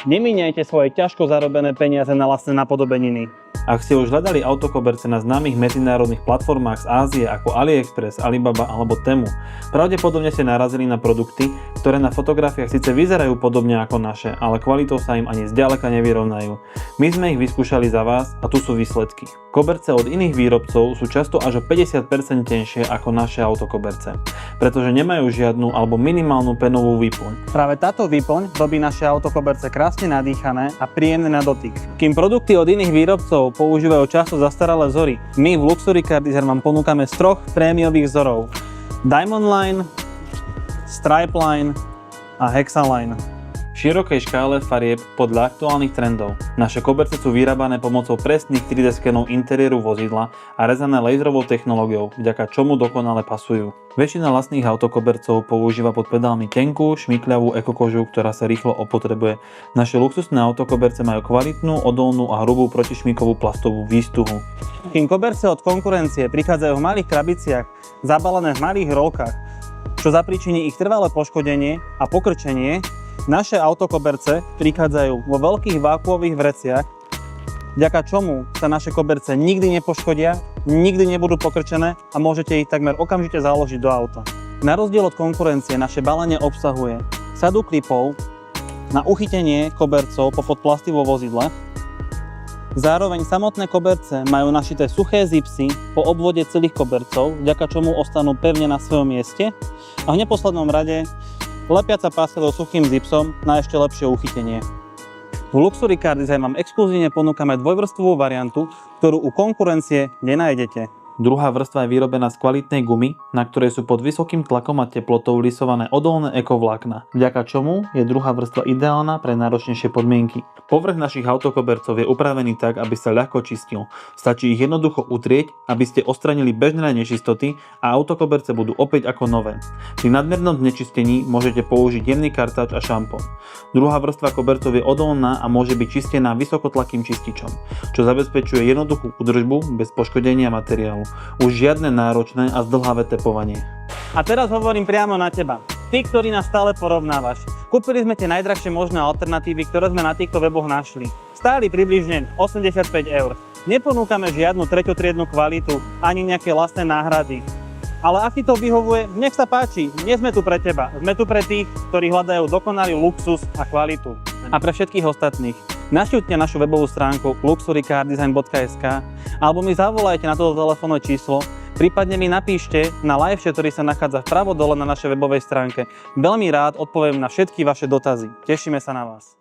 Nemíňajte svoje ťažko zarobené peniaze na lacné napodobeniny. Ak ste už hľadali autokoberce na známych medzinárodných platformách z Ázie ako AliExpress, Alibaba alebo Temu, pravdepodobne ste narazili na produkty, ktoré na fotografiách síce vyzerajú podobne ako naše, ale kvalitou sa im ani zďaleka nevyrovnajú. My sme ich vyskúšali za vás a tu sú výsledky. Koberce od iných výrobcov sú často až o 50% tenšie ako naše autokoberce, pretože nemajú žiadnu alebo minimálnu penovú výplň. Práve táto výplň robí naše autokoberce krásne nadýchané a príjemné na dotyk. Kým produkty od iných výrobcov používajú často zastaralé vzory, my v Luxury Car Design vám ponúkame z 3 prémiových vzorov: Diamond Line, Stripe Line a Hexa Line. V širokej škále farieb podľa aktuálnych trendov. Naše koberce sú vyrábané pomocou presných 3D skenov interiéru vozidla a rezané laserovou technológiou, vďaka čomu dokonale pasujú. Väčšina lacných autokobercov používa pod pedálmi tenkú, šmykľavú ekokožu, ktorá sa rýchlo opotrebuje. Naše luxusné autokoberce majú kvalitnú, odolnú a hrubú protišmykovú plastovú výstuhu. Kým koberce od konkurencie prichádzajú v malých krabiciach, zabalené v malých rolkách, čo zapríčiní ich trvalé poškodenie a pokrčenie, naše autokoberce prichádzajú vo veľkých vákuových vreciach, vďaka čomu sa naše koberce nikdy nepoškodia, nikdy nebudú pokrčené a môžete ich takmer okamžite založiť do auta. Na rozdiel od konkurencie naše balenie obsahuje sadu klipov na uchytenie kobercov po podplasty vo vozidle. Zároveň samotné koberce majú našité suché zipsy po obvode celých kobercov, vďaka čomu ostanú pevne na svojom mieste. A v neposlednom rade lepiaca páska so suchým zipsom na ešte lepšie uchytenie. V Luxury Car Design vám exkluzívne ponúkame dvojvrstvovú variantu, ktorú u konkurencie nenájdete. Druhá vrstva je vyrobená z kvalitnej gumy, na ktorej sú pod vysokým tlakom a teplotou lisované odolné ekovlákna, vďaka čomu je druhá vrstva ideálna pre náročnejšie podmienky. Povrch našich autokobercov je upravený tak, aby sa ľahko čistil. Stačí ich jednoducho utrieť, aby ste odstranili bežné nečistoty a autokoberce budú opäť ako nové. Pri nadmernom znečistení môžete použiť jemný kartáč a šampón. Druhá vrstva kobercov je odolná a môže byť čistená vysokotlakým čističom, čo zabezpečuje jednoduchú údržbu bez poškodenia materiálu. Už žiadne náročné a zdĺhavé tepovanie. A teraz hovorím priamo na teba. Ty, ktorý nás stále porovnávaš. Kúpili sme tie najdrahšie možné alternatívy, ktoré sme na týchto weboch našli. Stáli približne 85 €. Neponúkame žiadnu treťotriednu kvalitu, ani nejaké vlastné náhrady. Ale ak ti to vyhovuje, nech sa páči, nie sme tu pre teba. Sme tu pre tých, ktorí hľadajú dokonalý luxus a kvalitu. A pre všetkých ostatných. Navštívte našu webovú stránku luxurycardesign.sk alebo mi zavolajte na toto telefónne číslo, prípadne mi napíšte na live chat, ktorý sa nachádza vpravo dole na našej webovej stránke. Veľmi rád odpoviem na všetky vaše dotazy. Tešíme sa na vás.